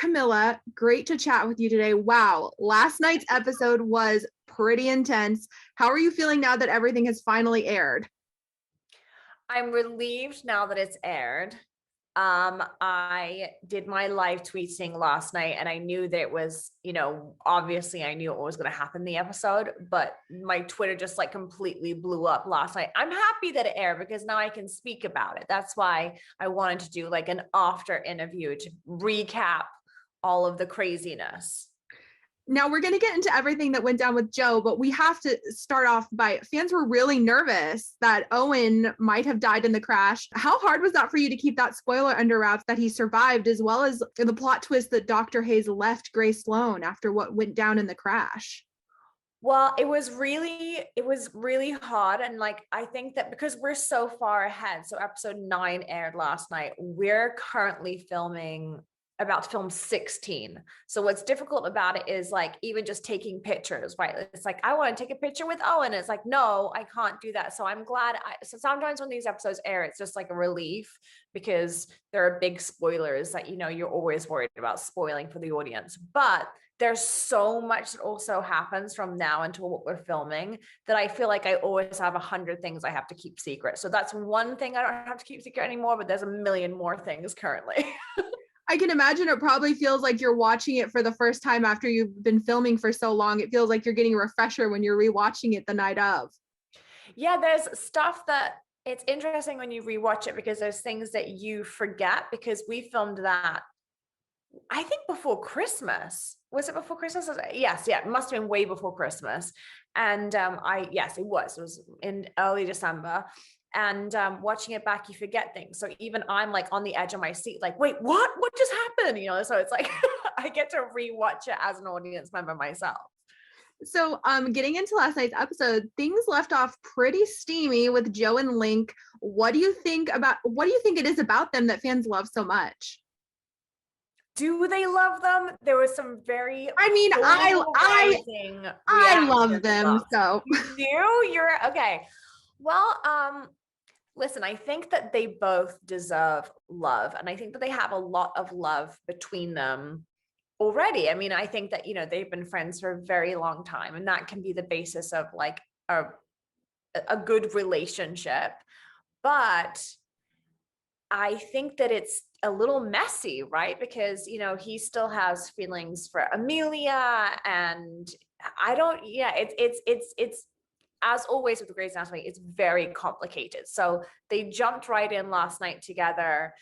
Camilla, great to chat with you today. Wow, last night's episode was pretty intense. How are you feeling now that everything has finally aired? I'm relieved now that it's aired. I did my live tweeting last night and I knew that it was, obviously I knew what was going to happen in the episode, but my Twitter just like completely blew up last night. I'm happy that it aired because now I can speak about it. That's why I wanted to do like an after interview to recap all of the craziness. Now we're going to get into everything that went down with Joe, but we have to start off by fans were really nervous that Owen might have died in the crash. How hard was that for you to keep that spoiler under wraps that he survived, as well as the plot twist that Dr. Hayes left Gray Sloan after what went down in the crash? Well, it was really hard. And like, I think that because we're so far ahead, so episode 9 aired last night, we're currently about to film 16. So what's difficult about it is like even just taking pictures, right? It's like, I want to take a picture with Owen. It's like, no, I can't do that. So I'm glad. So sometimes when these episodes air, it's just like a relief because there are big spoilers that, you're always worried about spoiling for the audience. But there's so much that also happens from now until what we're filming that I feel like I always have 100 things I have to keep secret. So that's one thing I don't have to keep secret anymore, but there's a million more things currently. I can imagine it probably feels like you're watching it for the first time after you've been filming for so long. It feels like you're getting a refresher when you're rewatching it the night of. Yeah, there's stuff that it's interesting when you rewatch it because there's things that you forget because we filmed that, I think before Christmas. Was it before Christmas? Yes, yeah, it must have been way before Christmas. And yes, it was in early December. And watching it back, you forget things. So even I'm like on the edge of my seat, like, wait, what just happened? So it's like I get to rewatch it as an audience member myself. So getting into last night's episode, things left off pretty steamy with Joe and Link. What do you think it is about them that fans love so much? Do they love them? There was some very I love them. So you're okay. Well, listen, I think that they both deserve love. And I think that they have a lot of love between them already. I mean, I think that, they've been friends for a very long time. And that can be the basis of like a good relationship. But I think that it's a little messy, right? Because, he still has feelings for Amelia and it's as always with the Grey's Anatomy, it's very complicated. So they jumped right in last night together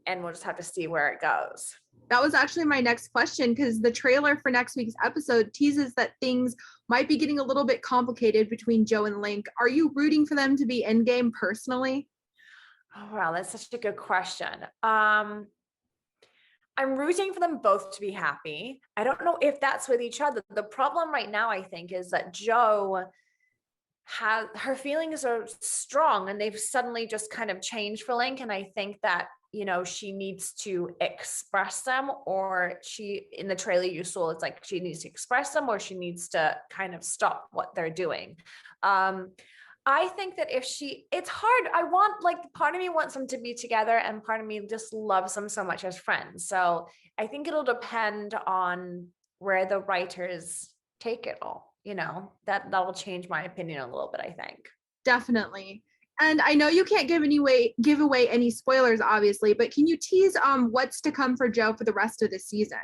and we'll just have to see where it goes. That was actually my next question because the trailer for next week's episode teases that things might be getting a little bit complicated between Joe and Link. Are you rooting for them to be endgame personally? Oh, wow, that's such a good question. I'm rooting for them both to be happy. I don't know if that's with each other. The problem right now, I think, is that Joe her feelings are strong and they've suddenly just kind of changed for Link. And I think that, she needs to express them, or in the trailer you saw, it's like she needs to express them or she needs to kind of stop what they're doing. I think that it's hard. Part of me wants them to be together and part of me just loves them so much as friends. So I think it'll depend on where the writers take it all. That will change my opinion a little bit, I think. Definitely. And I know you can't give away any spoilers, obviously, but can you tease what's to come for Joe for the rest of the season?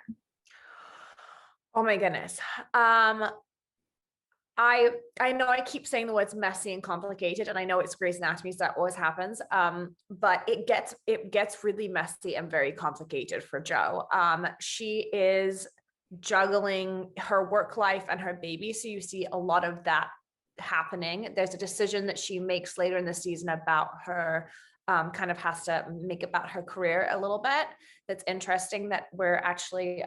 Oh my goodness. I know I keep saying the words messy and complicated, and I know it's Grey's Anatomy, so that always happens. But it gets really messy and very complicated for Joe. She is juggling her work life and her baby, so you see a lot of that happening. There's a decision that she makes later in the season about her kind of has to make about her career a little bit. That's interesting that we're actually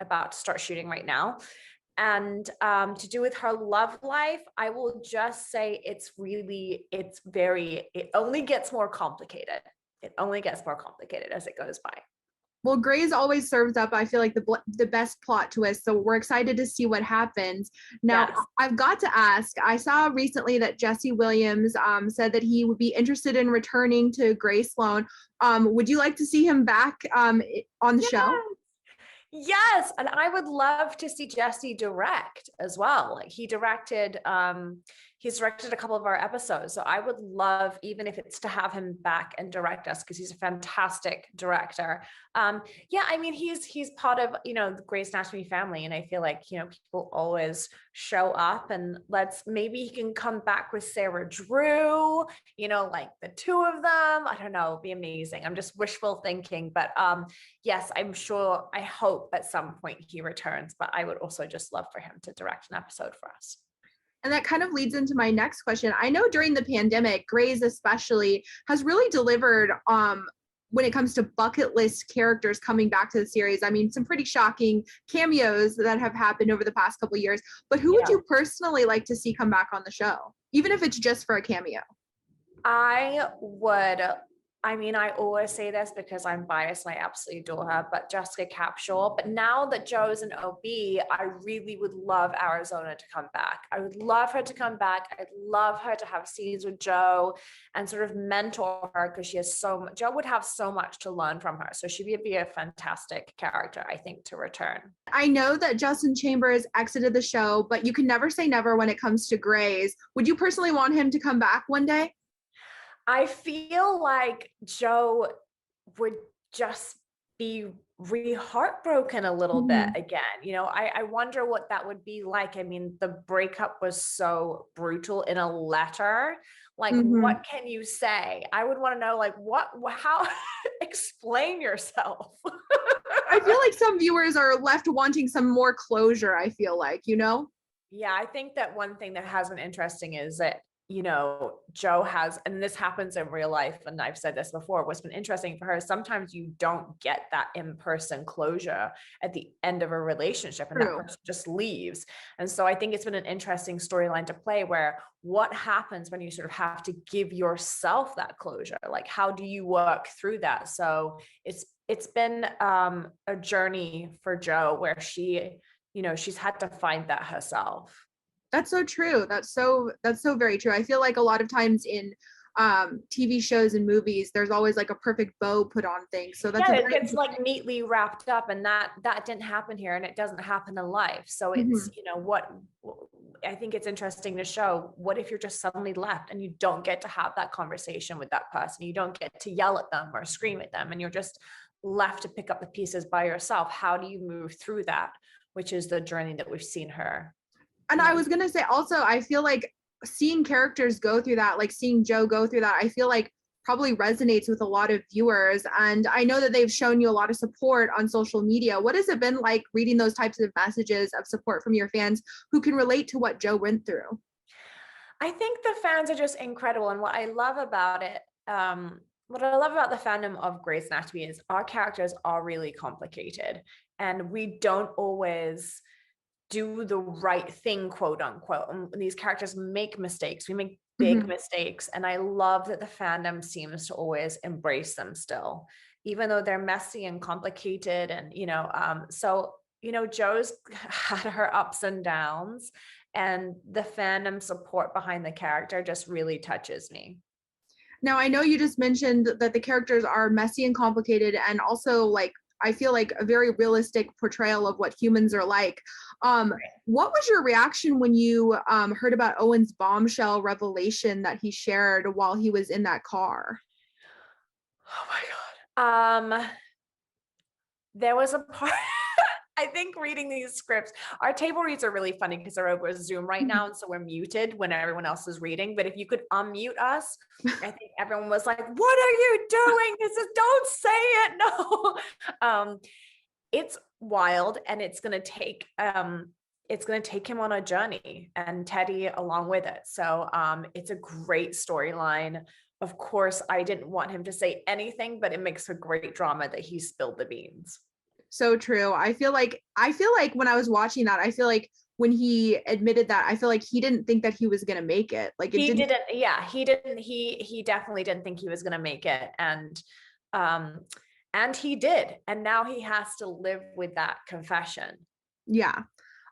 about to start shooting right now. And to do with her love life, I will just say it only gets more complicated. It only gets more complicated as it goes by. Well, Grey's always serves up, I feel like, the best plot twist. So we're excited to see what happens. Now, yes. I've got to ask, I saw recently that Jesse Williams said that he would be interested in returning to Gray Sloan. Would you like to see him back on the show? Yes, and I would love to see Jesse direct as well. Like he's directed a couple of our episodes. So I would love, even if it's to have him back and direct us, because he's a fantastic director. Yeah, I mean, he's part of, the Grey's Anatomy family. And I feel like, people always show up, and maybe he can come back with Sarah Drew, like the two of them. I don't know, it'd be amazing. I'm just wishful thinking, but yes, I hope at some point he returns, but I would also just love for him to direct an episode for us. And that kind of leads into my next question. I know during the pandemic, Grey's especially has really delivered when it comes to bucket list characters coming back to the series. I mean, some pretty shocking cameos that have happened over the past couple of years. But who would you personally like to see come back on the show, even if it's just for a cameo? I always say this because I'm biased and I absolutely adore her, but Jessica Capshaw. But now that Joe's an OB, I really would love Arizona to come back. I would love her to come back. I'd love her to have scenes with Joe and sort of mentor her, because Joe would have so much to learn from her. So she would be a fantastic character, I think, to return. I know that Justin Chambers exited the show, but you can never say never when it comes to Grey's. Would you personally want him to come back one day? I feel like Joe would just be heartbroken a little bit again. I wonder what that would be like. I mean, the breakup was so brutal in a letter. Like, what can you say? I would want to know, like, how explain yourself. I feel like some viewers are left wanting some more closure, I feel like, Yeah, I think that one thing that has been interesting is that Joe has, and this happens in real life, and I've said this before, what's been interesting for her is sometimes you don't get that in-person closure at the end of a relationship, and that person just leaves. And so I think it's been an interesting storyline to play, where what happens when you sort of have to give yourself that closure? Like, how do you work through that? So it's been a journey for Joe, where she's had to find that herself. That's so true. That's so very true. I feel like a lot of times in TV shows and movies, there's always like a perfect bow put on things. So that's it gets like neatly wrapped up, and that didn't happen here, and it doesn't happen in life. So it's what I think it's interesting to show. What if you're just suddenly left and you don't get to have that conversation with that person? You don't get to yell at them or scream at them, and you're just left to pick up the pieces by yourself. How do you move through that? Which is the journey that we've seen her. And I was going to say also, I feel like seeing characters go through that, like seeing Joe go through that, I feel like probably resonates with a lot of viewers. And I know that they've shown you a lot of support on social media. What has it been like reading those types of messages of support from your fans who can relate to what Joe went through? I think the fans are just incredible. And what I love about it, what I love about the fandom of Grey's Anatomy is our characters are really complicated, and we don't always do the right thing, quote unquote. And these characters make mistakes. We make big mistakes. And I love that the fandom seems to always embrace them still, even though they're messy and complicated. And, Joe's had her ups and downs, and the fandom support behind the character just really touches me. Now, I know you just mentioned that the characters are messy and complicated, and also like, I feel like a very realistic portrayal of what humans are like. What was your reaction when you heard about Owen's bombshell revelation that he shared while he was in that car? Oh my God. There was a part, I think reading these scripts, our table reads are really funny because they're over Zoom right now. And so we're muted when everyone else is reading. But if you could unmute us, I think everyone was like, what are you doing? Don't say it. No. It's wild, and it's going to take him on a journey, and Teddy along with it. So it's a great storyline. Of course, I didn't want him to say anything, but it makes for great drama that he spilled the beans. So true. I feel like when I was watching that, I feel like when he admitted that, I feel like he didn't think that he was going to make it. Like he didn't. Yeah, he didn't. He definitely didn't think he was going to make it. And he did. And now he has to live with that confession. Yeah.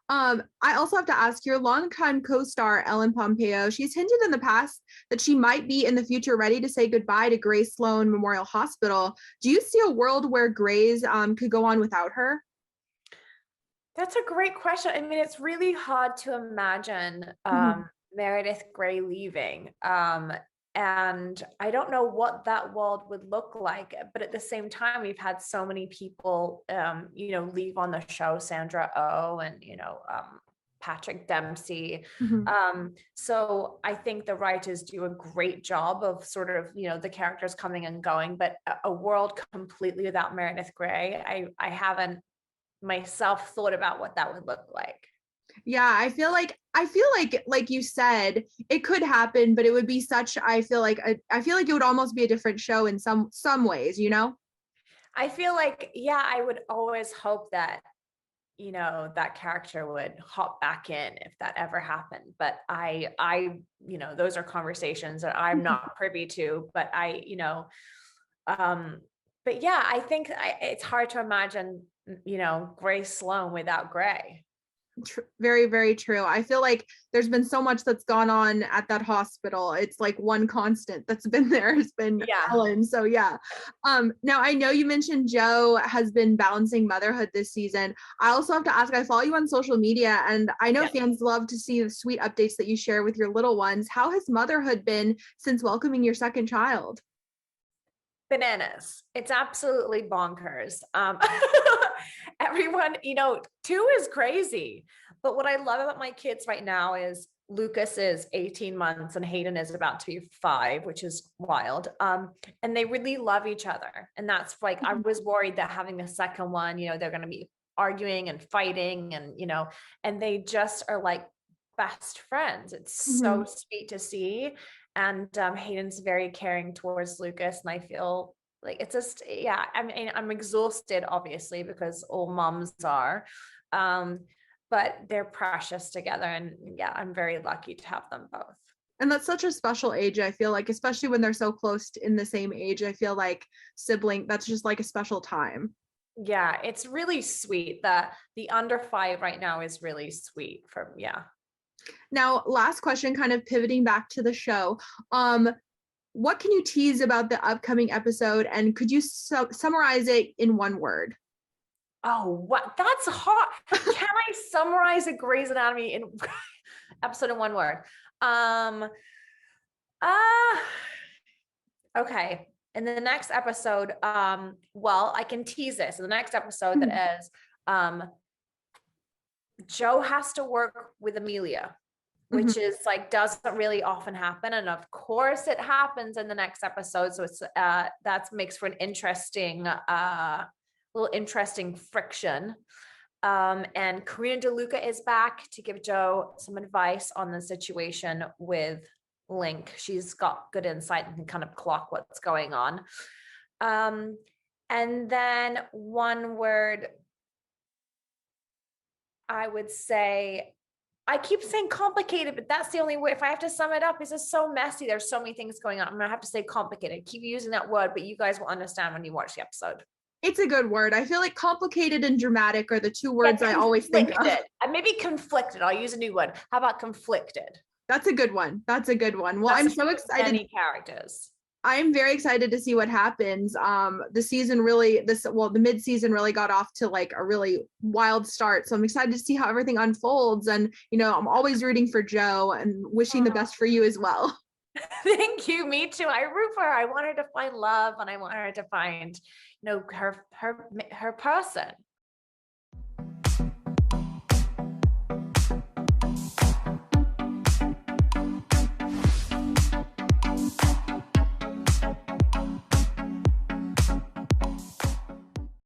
I also have to ask, your longtime co-star Ellen Pompeo, she's hinted in the past that she might be in the future ready to say goodbye to Grace Sloan Memorial Hospital. Do you see a world where Grey's could go on without her? That's a great question. I mean, it's really hard to imagine Mhm. Meredith Grey leaving. And I don't know what that world would look like, but at the same time, we've had so many people, leave on the show, Sandra Oh and, Patrick Dempsey. Mhm. So I think the writers do a great job of sort of, the characters coming and going, but a world completely without Meredith Grey, I haven't myself thought about what that would look like. Yeah, I feel like you said, it could happen, but it would be such, I feel like it would almost be a different show in some ways, you know? I feel like, yeah, I would always hope that, that character would hop back in if that ever happened. But those are conversations that I'm Mhm. not privy to, but um, but yeah, I think it's hard to imagine, Gray Sloan without Gray. Very, very true. I feel like there's been so much that's gone on at that hospital. It's like one constant that's been there has been Yeah. Ellen. So yeah. Now I know you mentioned Joe has been balancing motherhood this season. I also have to ask, I follow you on social media and I know Yeah. fans love to see the sweet updates that you share with your little ones. How has motherhood been since welcoming your second child? Bananas. It's absolutely bonkers. Everyone, two is crazy. But what I love about my kids right now is Lucas is 18 months and Hayden is about to be 5, which is wild. And they really love each other. And that's like, I was worried that having a second one, they're going to be arguing and fighting and, and they just are like best friends. It's so Mhm. sweet to see. And Hayden's very caring towards Lucas, and I feel like it's just, yeah, I mean, I'm exhausted obviously because all moms are, um, but they're precious together, and yeah, I'm very lucky to have them both. And that's such a special age, I feel like, especially when they're so close in the same age. I feel like sibling, that's just like a special time. Yeah, it's really sweet. The under 5 right now is really sweet for, yeah. Now, last question, kind of pivoting back to the show. What can you tease about the upcoming episode, and could you summarize it in one word? Oh, what? That's hard. Can I summarize a Grey's Anatomy in episode in one word? Um, uh, okay. In the next episode, well, I can tease this. In the next episode that is, Joe has to work with Amelia, Mhm. which is like doesn't really often happen, and of course it happens in the next episode. So it's that makes for an interesting little interesting friction. And Karina DeLuca is back to give Joe some advice on the situation with Link. She's got good insight and can kind of clock what's going on. And then one word, I would say, I keep saying complicated, but that's the only way. If I have to sum it up, it's just so messy. There's so many things going on. I'm gonna have to say complicated. Keep using that word, but you guys will understand when you watch the episode. It's a good word. I feel like complicated and dramatic are the two Yeah, words I always think of. conflicted. And maybe conflicted. I'll use a new word. How about conflicted? That's a good one. That's a good one. Well, I'm That's so excited. many characters. I'm very excited to see what happens. The season really, the mid-season really got off to like a really wild start. So I'm excited to see how everything unfolds. And, I'm always rooting for Joe and wishing the best for you as well. Thank you. Me too. I root for her. I want her to find love, and I want her to find, her person.